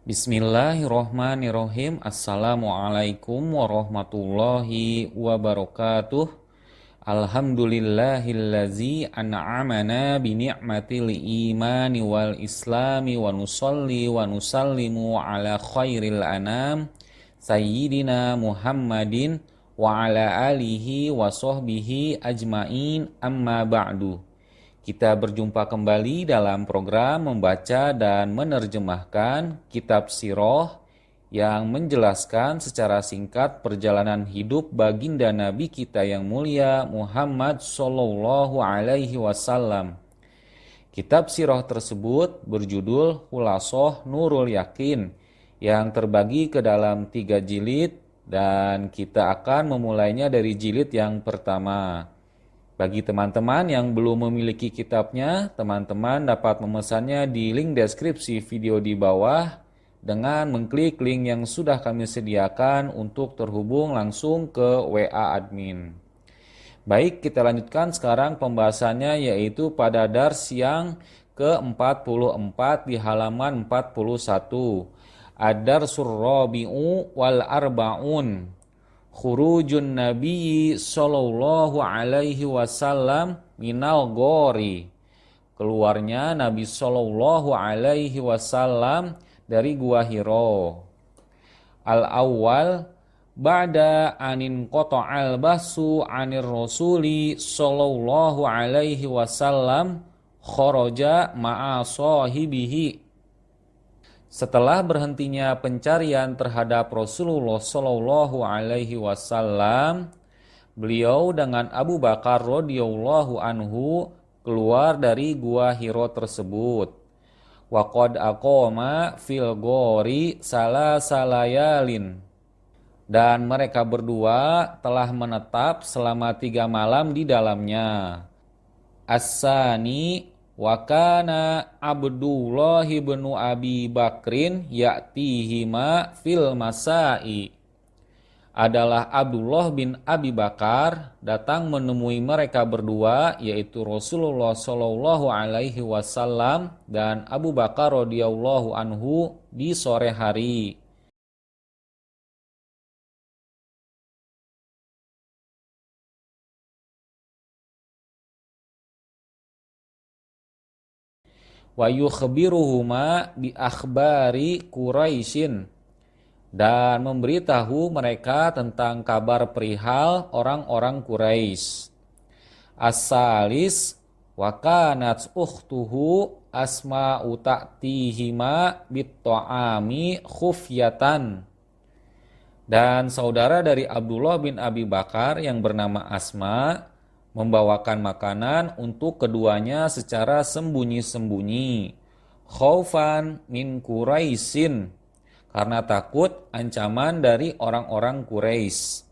Bismillahirrohmanirrohim. Assalamualaikum warahmatullahi wabarakatuh. Alhamdulillahillazi an'amana bini'matil imani wal islami wa nusalli wa nusallimu ala khairil anam Sayyidina Muhammadin wa ala alihi wa sahbihi ajmain, amma ba'du. Kita berjumpa kembali dalam program membaca dan menerjemahkan kitab Sirah yang menjelaskan secara singkat perjalanan hidup baginda Nabi kita yang mulia Muhammad Sallallahu Alaihi Wasallam. Kitab Sirah tersebut berjudul Khulasoh Nurul Yakin yang terbagi ke dalam 3 jilid dan kita akan memulainya dari jilid yang pertama. Bagi teman-teman yang belum memiliki kitabnya, teman-teman dapat memesannya di link deskripsi video di bawah dengan mengklik link yang sudah kami sediakan untuk terhubung langsung ke WA admin. Baik, kita lanjutkan sekarang pembahasannya yaitu pada dars yang ke-44 di halaman 41. Ad-Darsul Rabi'u wal Arba'un. Khurujun Nabi Sallallahu Alaihi Wasallam minal gori. Keluarnya Nabi Sallallahu Alaihi Wasallam dari Gua Hiro. Al-awwal ba'da anin qata'al basu anir rasuli Sallallahu Alaihi Wasallam kharaja ma'a sahibihi. Setelah berhentinya pencarian terhadap Rasulullah Shallallahu Alaihi Wasallam, beliau dengan Abu Bakar radhiyallahu anhu keluar dari gua Hiro tersebut. Waqad aqama fil gori salasalayalin. Dan mereka berdua telah menetap selama 3 malam di dalamnya. As-sani wa kana Abdullah bin Abi Bakrin ya'tihima fil masai. Adalah Abdullah bin Abi Bakar datang menemui mereka berdua, yaitu Rasulullah Shallallahu Alaihi Wasallam dan Abu Bakar radhiyallahu anhu di sore hari. Wa yukhbiruhuma bi akhbari Quraisyin, dan memberitahu mereka tentang kabar perihal orang-orang Quraisy. As-salis wa kanat ukhtuhu Asma'u ta'tihima bit-ta'ami khufyatan. Dan saudara dari Abdullah bin Abi Bakar yang bernama Asma membawakan makanan untuk keduanya secara sembunyi-sembunyi. Khaufan min Quraisyin, karena takut ancaman dari orang-orang Quraisy.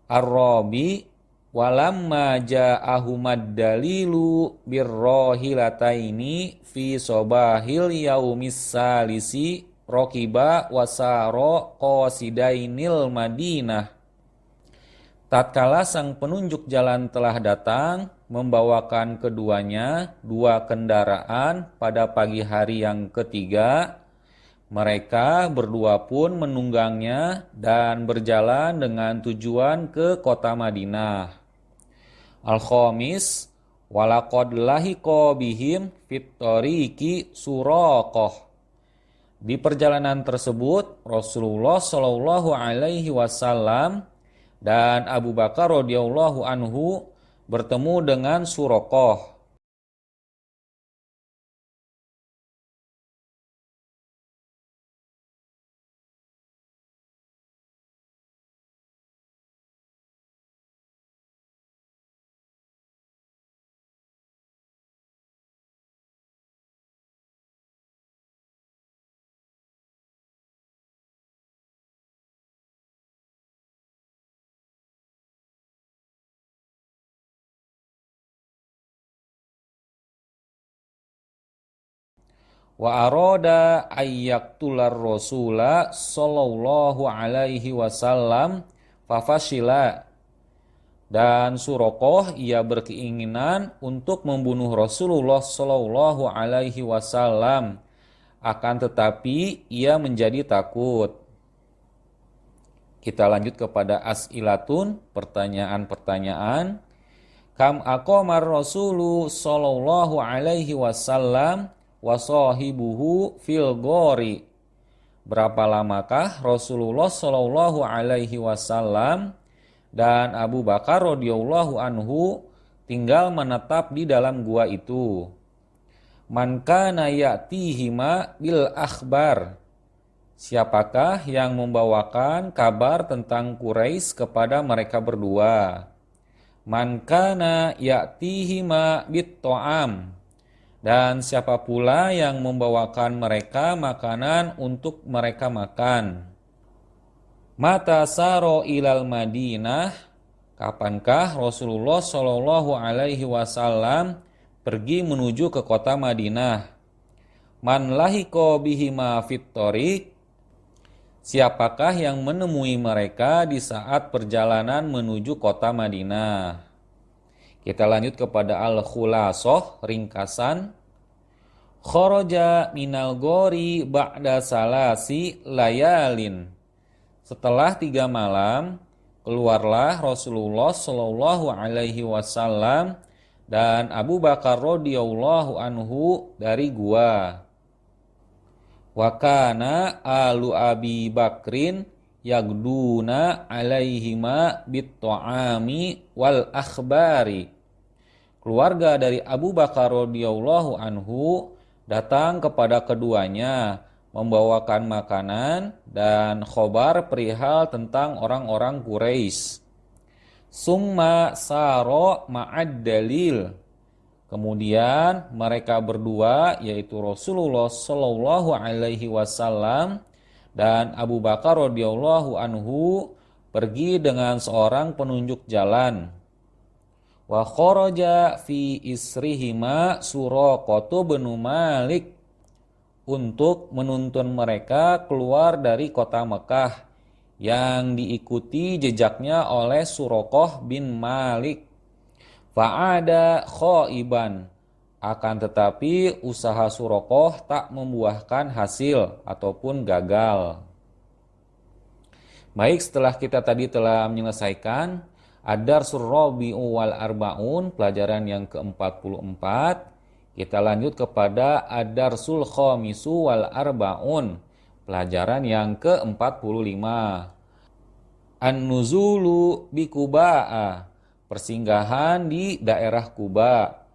Ar-Rabi walamma ja'ahumad dalilu birrohilataini fi sobahil yaumis salisi rokiba wasaro qasidainil Madinah. Tatkala sang penunjuk jalan telah datang, membawakan keduanya 2 kendaraan pada pagi hari yang ketiga, mereka berdua pun menunggangnya dan berjalan dengan tujuan ke kota Madinah. Al-Khamis walaqad lahiqa bihim fit tariqi Suraqah. Di perjalanan tersebut Rasulullah Shallallahu Alaihi Wasallam dan Abu Bakar radhiyallahu anhu bertemu dengan Suraqah. Wa arada ayyaqtular rasula sallallahu alaihi wasallam fafashila. Dan Suraqah ia berkeinginan untuk membunuh Rasulullah sallallahu alaihi wasallam, akan tetapi ia menjadi takut. Kita lanjut kepada as'ilatun, pertanyaan-pertanyaan. Kam aqamar Rasulu sallallahu alaihi wasallam wa sahibuhu fil ghori. Berapa lamakah Rasulullah sallallahu alaihi wasallam dan Abu Bakar radhiyallahu anhu tinggal menetap di dalam gua itu? Man kana ya'tihima bil akhbar. Siapakah yang membawakan kabar tentang Quraisy kepada mereka berdua? Man kana ya'tihima bit ta'am. Dan siapa pula yang membawakan mereka makanan untuk mereka makan? Mata saro ilal Madinah. Kapankah Rasulullah Shallallahu alaihi wasallam pergi menuju ke kota Madinah? Man lahiqo bihima fit thoriq. Siapakah yang menemui mereka di saat perjalanan menuju kota Madinah? Kita lanjut kepada al-khulasah, ringkasan. Kharaja minal ghori ba'da salasi layalin. Setelah 3 malam, keluarlah Rasulullah Shallallahu alaihi wasallam dan Abu Bakar radhiyallahu anhu dari gua. Wa kana alu Abi Bakrin yagduna alaihima bit-ta'ami wal akhbari. Keluarga dari Abu Bakar radhiyallahu anhu datang kepada keduanya membawakan makanan dan khobar perihal tentang orang-orang Quraisy. Summa saro ma'ad dalil. Kemudian mereka berdua, yaitu Rasulullah Shallallahu alaihi wasallam dan Abu Bakar radhiyallahu anhu, pergi dengan seorang penunjuk jalan. Wa kharaja fi isrihima Suraqatu bin Malik, untuk menuntun mereka keluar dari kota Mekah yang diikuti jejaknya oleh Suraqah bin Malik. Fa'ada khaiban, akan tetapi usaha Suraqah tak membuahkan hasil ataupun gagal. Baik, setelah kita tadi telah menyelesaikan Ad-Darsul Rabi'u wal Arba'un, pelajaran yang ke-44, kita lanjut kepada Ad-Darsul Khamisu wal Arba'un, pelajaran yang ke-45. An-Nuzulu bi Quba'a, persinggahan di daerah Kuba.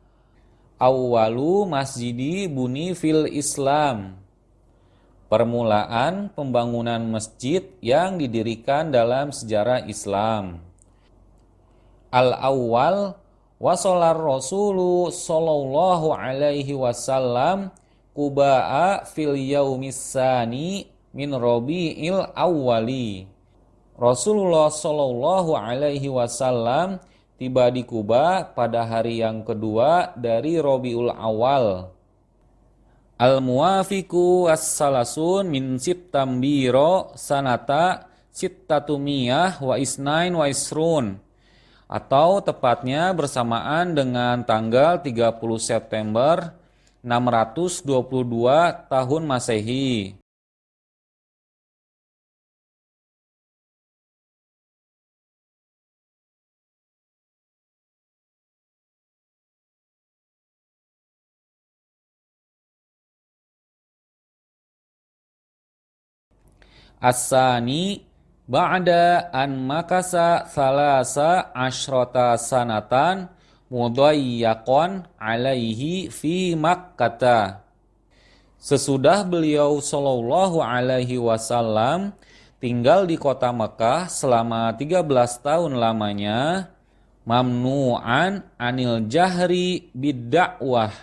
Awwalu masjidi buni fil Islam, permulaan pembangunan masjid yang didirikan dalam sejarah Islam. Al-awwal wasolar Rasulu sallallahu alaihi wasallam Quba'a fil yaumissani min Rabi'il awwali. Rasulullah sallallahu alaihi wasallam tiba di Kuba pada hari yang kedua dari Rabiul Awal. Al-muwafiqu as-salasun min Septembiro sanata sittatumiyah wa isnain wa isrun, atau tepatnya bersamaan dengan tanggal 30 September 622 tahun Masehi. As-sani ba'da an makasa salasa ashrota sanatan mudayyaqan alaihi fi Makkah. Sesudah beliau sallallahu alaihi wasallam tinggal di kota Mekah selama 13 tahun lamanya, mamnu'an anil jahri bid-da'wah,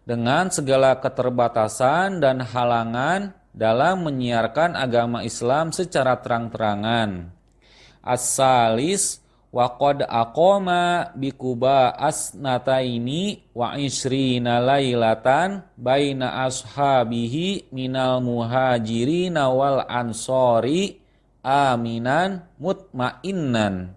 dengan segala keterbatasan dan halangan dalam menyiarkan agama Islam secara terang-terangan. As-salis wa qad aqama bi Quba asnataini wa ishrina lailatan baina ashabihi minal muhajirina wal ansori aminan mutmainnan.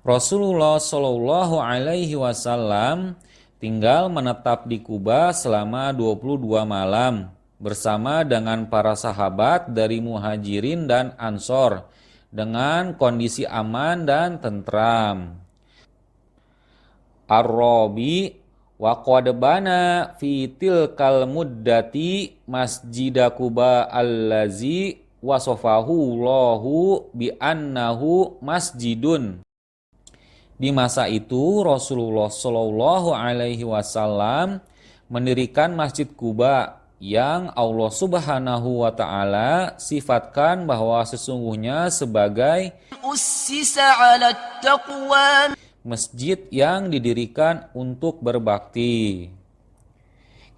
Rasulullah Shallallahu alaihi wasallam tinggal menetap di Kuba selama 22 malam bersama dengan para sahabat dari Muhajirin dan Ansor dengan kondisi aman dan tentram. Ar-Rabi wa qad bana fi tilkal muddati masjida Quba allazi wasafahu Allahu bi annahu masjidun. Di masa itu Rasulullah Shallallahu Alaihi Wasallam mendirikan Masjid Quba yang Allah Subhanahu Wa Taala sifatkan bahwa sesungguhnya sebagai masjid yang didirikan untuk berbakti.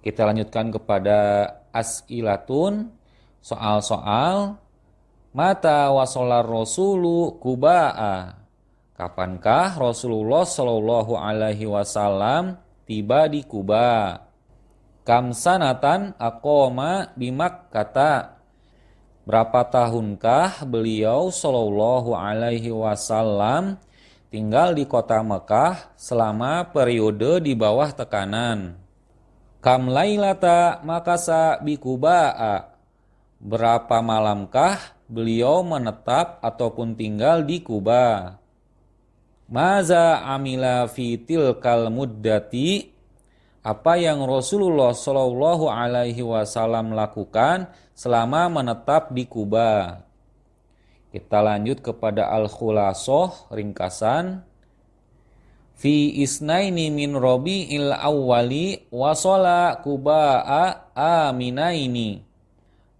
Kita lanjutkan kepada as'ilatun, soal-soal. Mata wasolar rasulu Quba'a. Kapankah Rasulullah Shallallahu Alaihi Wasallam tiba di Kuba? Kam sanatan aqoma bi Makkah. Berapa tahunkah beliau Shallallahu Alaihi Wasallam tinggal di kota Mekah selama periode di bawah tekanan? Kam lailata makasa bi Quba'a. Berapa malamkah beliau menetap ataupun tinggal di Kuba? Maza amila fi tilkal muddati. Apa yang Rasulullah Shallallahu Alaihi Wasallam lakukan selama menetap di Kuba? Kita lanjut kepada al-khulasoh, ringkasan. Fi isnaini min Rabi'il awwali wasala Quba'a aminaini.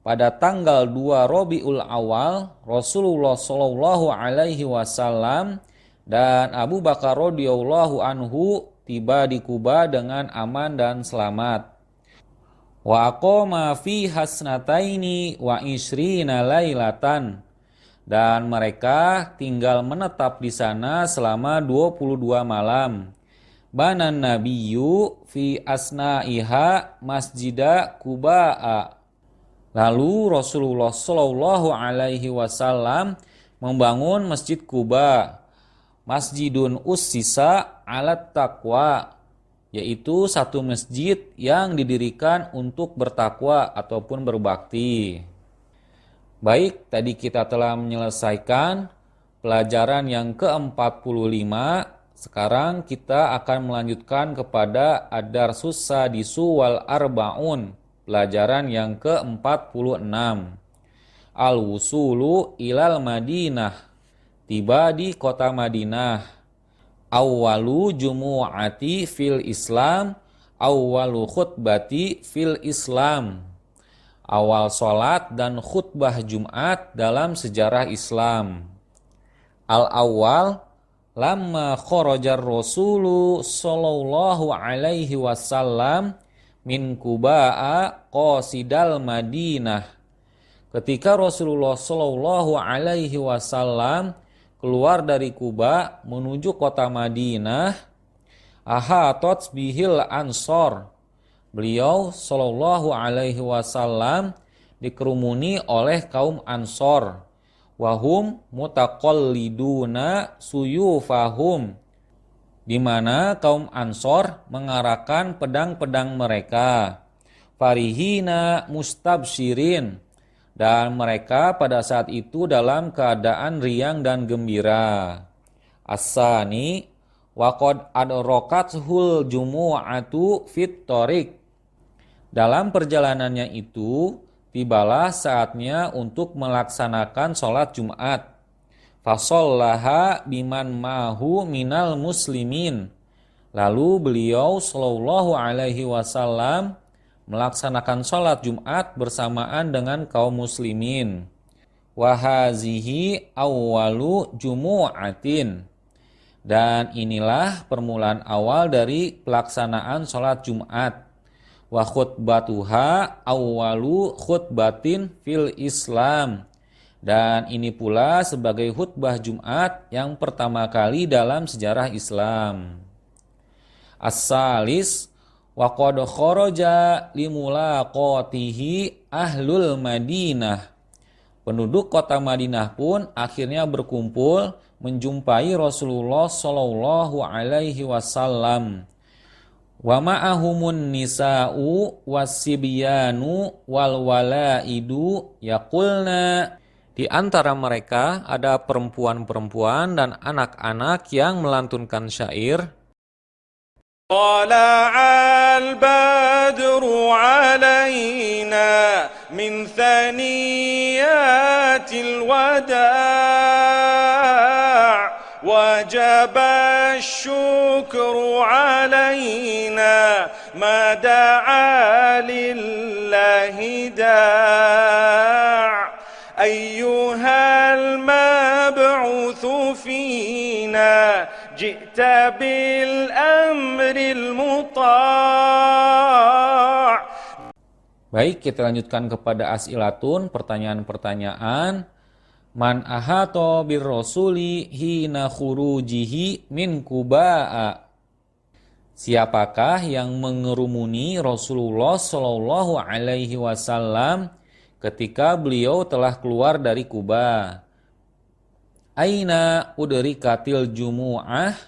Pada tanggal 2 Rabiul Awal, Rasulullah Shallallahu Alaihi Wasallam dan Abu Bakar radhiyallahu anhu tiba di Kuba dengan aman dan selamat. Wa aqama fi hasnataini wa ishrina lailatan. Dan mereka tinggal menetap di sana selama 22 malam. Banan nabiyyu fi asna'iha masjida Quba'a. Lalu Rasulullah Shallallahu Alaihi Wasallam membangun Masjid Quba. Masjidun ussisa alat taqwa, yaitu satu masjid yang didirikan untuk bertakwa ataupun berbakti. Baik, tadi kita telah menyelesaikan pelajaran yang ke-45. Sekarang kita akan melanjutkan kepada ad-darsus sadisu wal arba'un, pelajaran yang ke-46. Al-wusulu ilal Madinah. Tiba di kota Madinah. Awwalu jumu'ati fil Islam, awwalu khutbati fil Islam. Awal salat dan khutbah Jumat dalam sejarah Islam. Al-awwal, lamma kharajar Rasulu sallallahu alaihi wasallam min Quba'a qasidal Madinah. Ketika Rasulullah sallallahu alaihi wasallam keluar dari Kuba menuju kota Madinah, ahatot bihil ansor. Beliau sallallahu alaihi wasallam dikerumuni oleh kaum Ansor. Wahum mutaqalliduna suyufahum. Di mana kaum Ansor mengarahkan pedang-pedang mereka. Farihina mustabsyirin. Dan mereka pada saat itu dalam keadaan riang dan gembira. As-sani waqad adrokathul jumu'atu fit thoriq. Dalam perjalanannya itu tibalah saatnya untuk melaksanakan sholat Jumat. Fasollaha biman mahu minal muslimin. Lalu beliau sallallahu alaihi wasallam melaksanakan sholat Jumat bersamaan dengan kaum muslimin. Wahazihi awwalu jumu'atin. Dan inilah permulaan awal dari pelaksanaan sholat Jumat. Wa khutbatuha awwalu khutbatin fil Islam. Dan ini pula sebagai khutbah Jumat yang pertama kali dalam sejarah Islam. As-salis wa qad kharaja limulaqatihi ahlul Madinah. Penduduk kota Madinah pun akhirnya berkumpul menjumpai Rasulullah sallallahu alaihi wasallam. Wa ma'ahumun nisa'u wasibyanu wal walaidu yaqulna. Di antara mereka ada perempuan-perempuan dan anak-anak yang melantunkan syair. طلع البدر علينا من ثنيات الوداع وجب الشكر علينا ما دعا لله داع أيها المبعوث فينا جئت بالأمر المطاع. Baik, kita lanjutkan kepada as'ilatun, pertanyaan-pertanyaan. Man ahato bir rasuli hina khurujihi min Quba'a. Siapakah yang mengerumuni Rasulullah Shallallahu Alaihi Wasallam ketika beliau telah keluar dari Kuba? Aina udrikatil jumu'ah,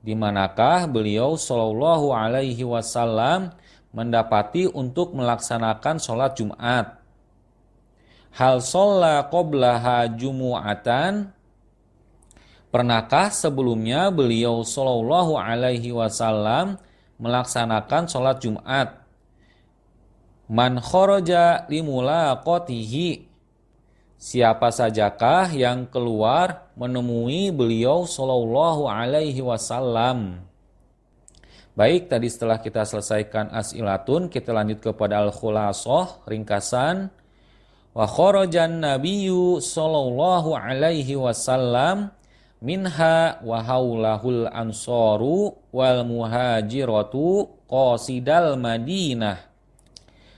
di manakah beliau Shallallahu Alaihi Wasallam mendapati untuk melaksanakan sholat Jumat? Hal sholla qoblaha jumu'atan, pernahkah sebelumnya beliau Shallallahu Alaihi Wasallam melaksanakan sholat Jumat? Man kharaja limulaqatihi, siapa sajakah yang keluar menemui beliau Shallallahu Alaihi Wasallam? Baik, tadi setelah kita selesaikan as'ilatun, kita lanjut kepada al-khulasah, ringkasan. Wa kharajan nabiyyu Shallallahu Alaihi Wasallam minha wa haulahul ansaru wal muhajiratu qasidal Madinah.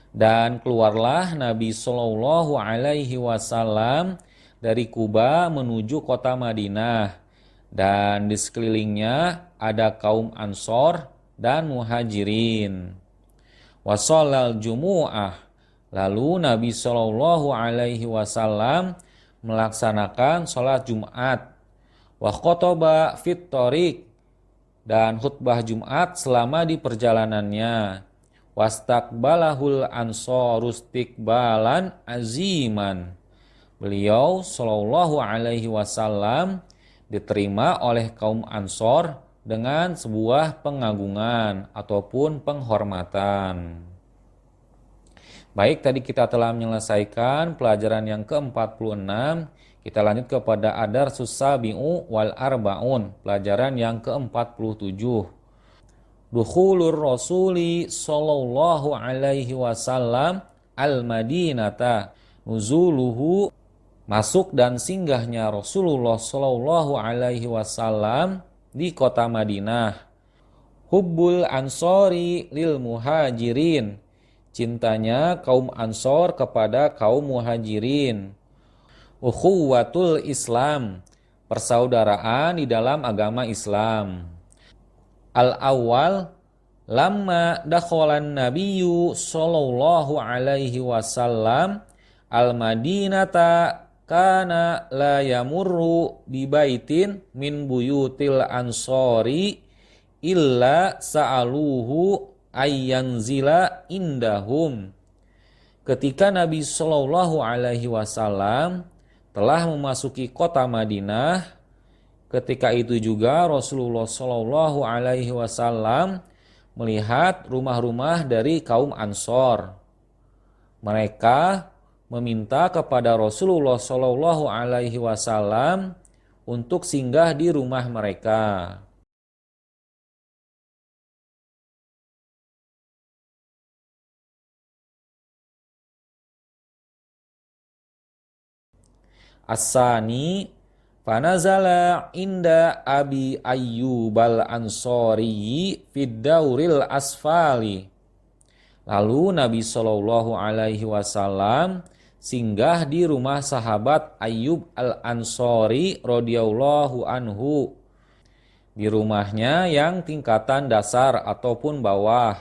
Dan keluarlah Nabi Shallallahu Alaihi Wasallam dari Kuba menuju kota Madinah, dan di sekelilingnya ada kaum Ansor dan Muhajirin. Washolal Jumu'ah, lalu Nabi Shallallahu Alaihi Wasallam melaksanakan sholat Jumat. Wa khotoba fit thoriq, dan khutbah Jumat selama di perjalanannya. Wastaqbalahul ansarus istiqbalan aziman, beliau Shallallahu Alaihi Wasallam diterima oleh kaum Ansor dengan sebuah pengagungan ataupun penghormatan. Baik, tadi kita telah menyelesaikan pelajaran yang ke-46. Kita lanjut kepada Adarsus Sabi'u wal Arba'un, pelajaran yang ke-47. Dukhulur Rasuli Sallallahu Alaihi Wasallam al-Madinata, nuzuluhu, masuk dan singgahnya Rasulullah Sallallahu Alaihi Wasallam di kota Madinah. Hubbul Ansori lil Muhajirin, cintanya kaum Ansor kepada kaum Muhajirin. Ukhuwatul Islam, persaudaraan di dalam agama Islam. Al-awwal, lamma dakhalan nabiyyu sallallahu alaihi wasallam al-Madinata kana la yamurru bi baitin min buyutil ansori illa sa'aluhu ayyanzila indahum. Ketika Nabi sallallahu alaihi wasallam telah memasuki kota Madinah, ketika itu juga Rasulullah Shallallahu Alaihi Wasallam melihat rumah-rumah dari kaum Ansor. Mereka meminta kepada Rasulullah Shallallahu Alaihi Wasallam untuk singgah di rumah mereka. As-sani, fanazala inda Abi Ayyubal Ansori fid dauril asfali. Lalu Nabi Shallallahu Alaihi Wasallam singgah di rumah sahabat Ayyub al-Ansori radhiyallahu anhu, di rumahnya yang tingkatan dasar ataupun bawah,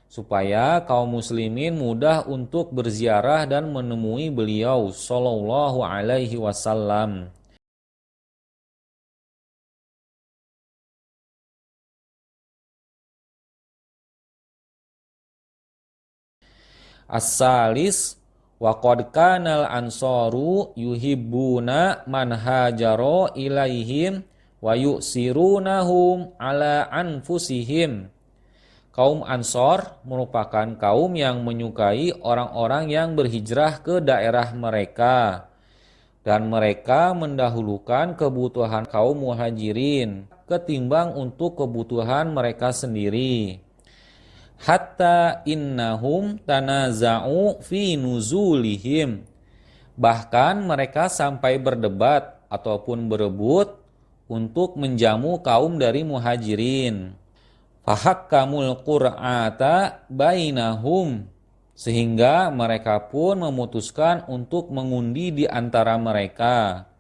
supaya kaum muslimin mudah untuk berziarah dan menemui beliau Shallallahu Alaihi Wasallam. As-salis wa qad kanal ansaru yuhibbuna man hajaro ilaihim wa yu'sirunahum ala anfusihim. Kaum Ansor merupakan kaum yang menyukai orang-orang yang berhijrah ke daerah mereka, dan mereka mendahulukan kebutuhan kaum muhajirin ketimbang untuk kebutuhan mereka sendiri. Hatta innahum tanaza'u fi nuzulihim. Bahkan mereka sampai berdebat ataupun berebut untuk menjamu kaum dari muhajirin. Fahakkamul qur'ata bainahum, sehingga mereka pun memutuskan untuk mengundi di antara mereka.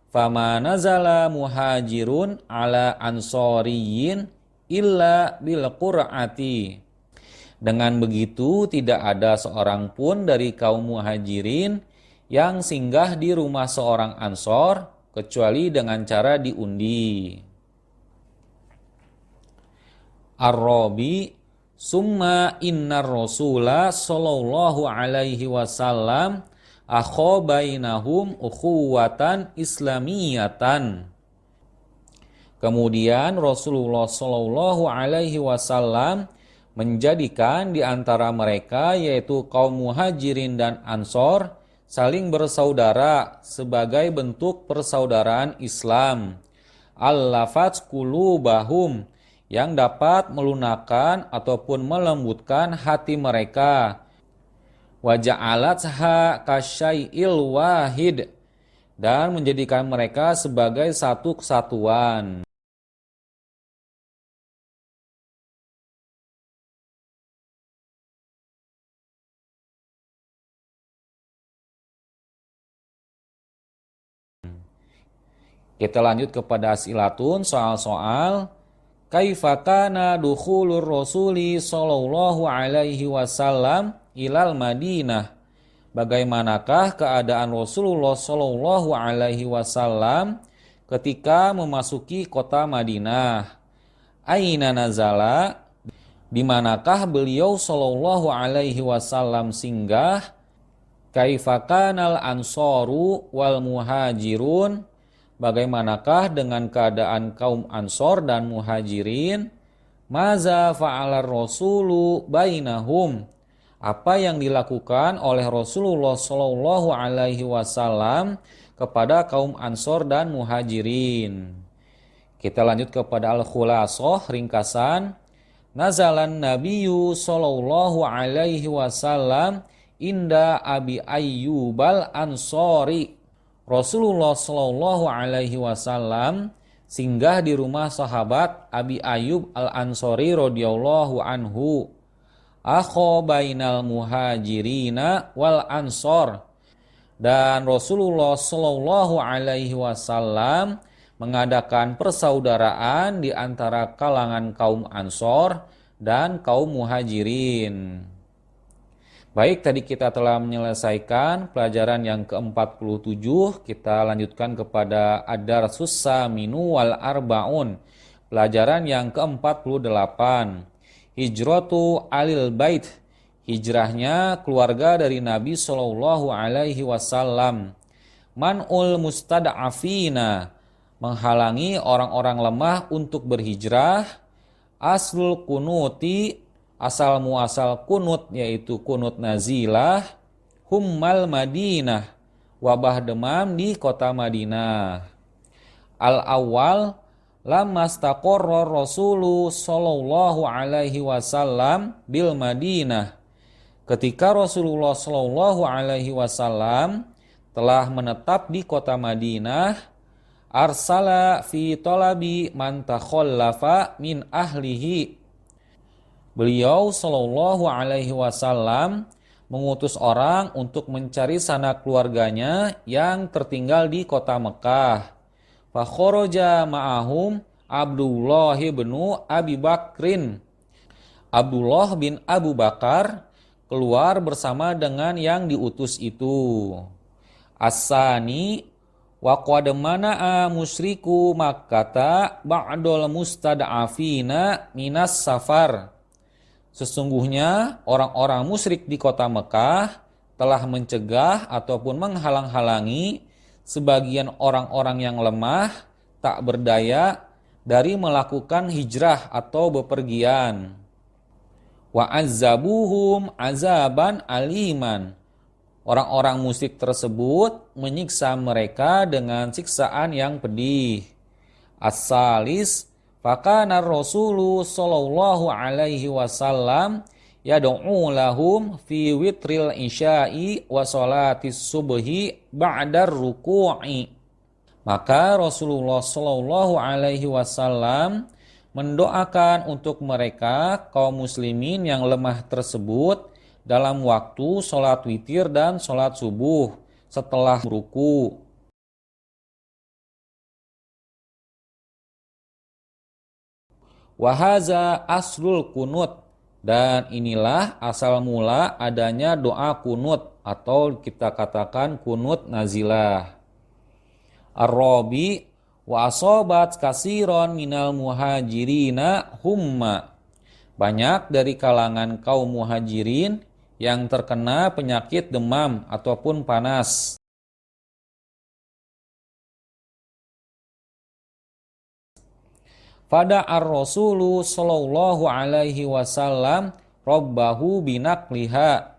Fama nazala muhajirun ala ansoriyin illa bil qur'ati. Dengan begitu tidak ada seorang pun dari kaum muhajirin yang singgah di rumah seorang ansor kecuali dengan cara diundi. Ar-Rabi, summa innar rasula sallallahu alaihi wasallam akha bainahum ukhuwatan islamiyatan. Kemudian Rasulullah sallallahu alaihi wasallam menjadikan di antara mereka, yaitu kaum muhajirin dan ansor, saling bersaudara sebagai bentuk persaudaraan Islam. Allafat qulubahum, yang dapat melunakkan ataupun melembutkan hati mereka. Wa ja'alatha kasyai'il wahid, dan menjadikan mereka sebagai satu kesatuan. Kita lanjut kepada as'ilatun, soal-soal. Kaifa kana dukhulur rasuli sallallahu alaihi wasallam ilal Madinah? Bagaimanakah keadaan Rasulullah sallallahu alaihi wasallam ketika memasuki kota Madinah? Aina nazala? Di manakah beliau sallallahu alaihi wasallam singgah? Kaifa kanal ansaru wal muhajirun? Bagaimanakah dengan keadaan kaum Ansor dan Muhajirin? Maza fa'alar rasulu bainahum? Apa yang dilakukan oleh Rasulullah Shallallahu Alaihi Wasallam kepada kaum Ansor dan Muhajirin? Kita lanjut kepada al-khulasoh, ringkasan. Nazalan Nabiyyu Shallallahu Alaihi Wasallam inda Abi Ayyubal Ansori. Rasulullah Shallallahu Alaihi Wasallam singgah di rumah sahabat Abi Ayyub al-Ansori radhiyallahu anhu. Akho bainal muhajirina wal ansor. Dan Rasulullah Shallallahu Alaihi Wasallam mengadakan persaudaraan di antara kalangan kaum Ansor dan kaum Muhajirin. Baik, tadi kita telah menyelesaikan pelajaran yang ke-47. Kita lanjutkan kepada Ad-Darsus Saminu wal Arba'un, pelajaran yang ke-48. Hijratu alil bait, hijrahnya keluarga dari Nabi Shallallahu Alaihi Wasallam. Man'ul mustad'afina, menghalangi orang-orang lemah untuk berhijrah. Aslul kunuti, asal muasal kunut yaitu kunut nazilah. Hummal Madinah, wabah demam di kota Madinah. Al-awwal, lamastaqarra Rasulu sallallahu alaihi wasallam bil Madinah. Ketika Rasulullah sallallahu alaihi wasallam telah menetap di kota Madinah, arsala fi talabi man takhallafa min ahlihi. Beliau sallallahu alaihi wasallam mengutus orang untuk mencari sanak keluarganya yang tertinggal di kota Mekah. Fa kharaja ma'ahum Abdullah bin Abi Bakrin. Abdullah bin Abu Bakar keluar bersama dengan yang diutus itu. As-sani wa qad mana'a musyriku Makkata ba'dal mustad'afina minas safar. Sesungguhnya orang-orang musyrik di kota Mekah telah mencegah ataupun menghalang-halangi sebagian orang-orang yang lemah, tak berdaya dari melakukan hijrah atau bepergian. Wa azzabuhum azaban aliman. Orang-orang musyrik tersebut menyiksa mereka dengan siksaan yang pedih. As-salis, fakana Rasulu sallallahu alaihi wasallam yad'u lahum fi witril isya'i wa sholatis subhi ba'dar ruku'i. Maka Rasulullah sallallahu alaihi wasallam mendoakan untuk mereka kaum muslimin yang lemah tersebut dalam waktu sholat witir dan sholat subuh setelah ruku. Wahaza aslul kunut, dan inilah asal mula adanya doa kunut atau kita katakan kunut nazilah. Ar-Rabi wa asobat kasiron minal muhajirina humma. Banyak dari kalangan kaum muhajirin yang terkena penyakit demam ataupun panas. Fada ar-Rasulu sallallahu alaihi wasallam rabbahu binakliha.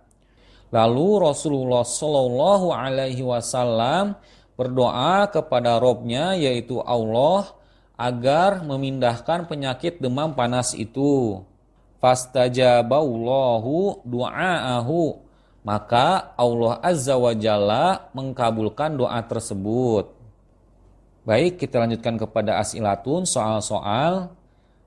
Lalu Rasulullah sallallahu alaihi wasallam berdoa kepada Robnya yaitu Allah agar memindahkan penyakit demam panas itu. Fastajaballahu du'aahu, maka Allah Azza wa Jalla mengkabulkan doa tersebut. Baik, kita lanjutkan kepada as'ilatun, soal-soal.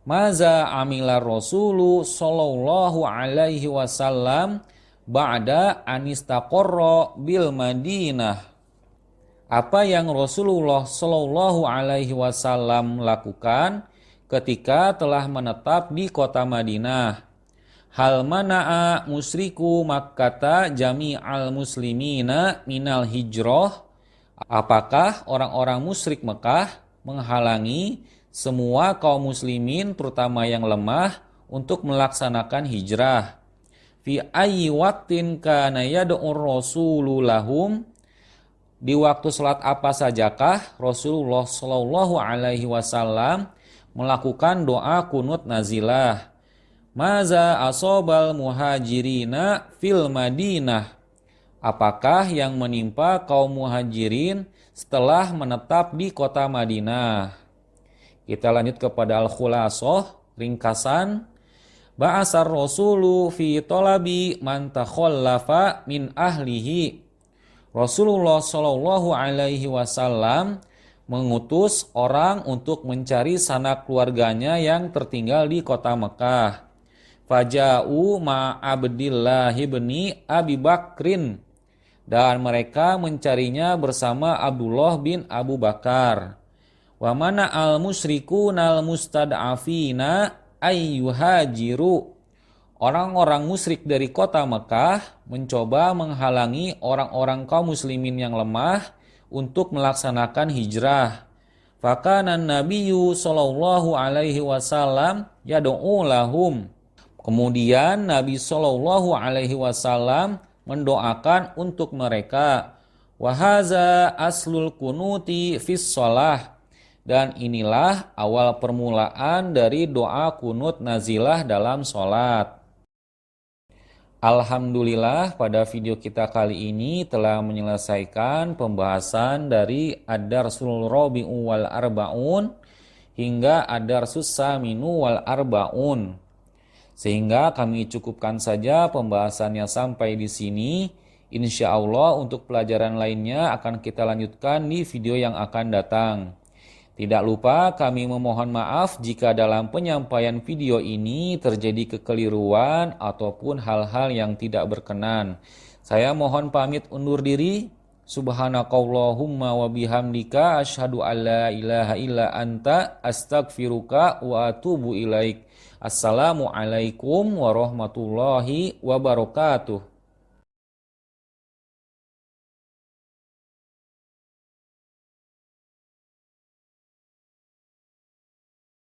Maza amilar Rasulu sallallahu alaihi wasallam ba'da anistaqarra bil Madinah. Apa yang Rasulullah sallallahu alaihi wasallam lakukan ketika telah menetap di kota Madinah? Hal mana'a musyriku Makkata jami'al muslimina minal hijrah. Apakah orang-orang musyrik Mekah menghalangi semua kaum muslimin terutama yang lemah untuk melaksanakan hijrah? Fi ayyi waqtin kana yad'ur rasulu lahum. Di waktu salat apa sajakah Rasulullah sallallahu alaihi wasallam melakukan doa kunut nazilah? Maza asobal muhajirina fil Madinah. Apakah yang menimpa kaum muhajirin setelah menetap di kota Madinah? Kita lanjut kepada al-khulasoh, ringkasan. Ba'asar rasulu fi talabi man takhallafa min ahlihi. Rasulullah Shallallahu Alaihi Wasallam mengutus orang untuk mencari sanak keluarganya yang tertinggal di kota Mekah. Faja'u ma'abdillah ibni Abi Bakrin, dan mereka mencarinya bersama Abdullah bin Abu Bakar. Wa mana al musyrikuna al mustad'afina ayyuhajiru. Orang-orang musyrik dari kota Mekah mencoba menghalangi orang-orang kaum muslimin yang lemah untuk melaksanakan hijrah. Fakana Nabiyyu sallallahu alaihi wasallam yad'u lahum. Kemudian Nabi sallallahu alaihi wasallam mendoakan untuk mereka. Wa haza aslul kunuti fis shalah. Dan inilah awal permulaan dari doa kunut nazilah dalam sholat. Alhamdulillah, pada video kita kali ini telah menyelesaikan pembahasan dari Ad-Darsul Rabi'u wal Arba'un hingga Ad-Darsus Saminu wal Arba'un. Sehingga kami cukupkan saja pembahasannya sampai di sini. Insya Allah untuk pelajaran lainnya akan kita lanjutkan di video yang akan datang. Tidak lupa kami memohon maaf jika dalam penyampaian video ini terjadi kekeliruan ataupun hal-hal yang tidak berkenan. Saya mohon pamit undur diri. Subhanakallahumma wa bihamdika asyhadu alla ilaha illa anta astaghfiruka wa atubu ilaik. Assalamualaikum warahmatullahi wabarakatuh.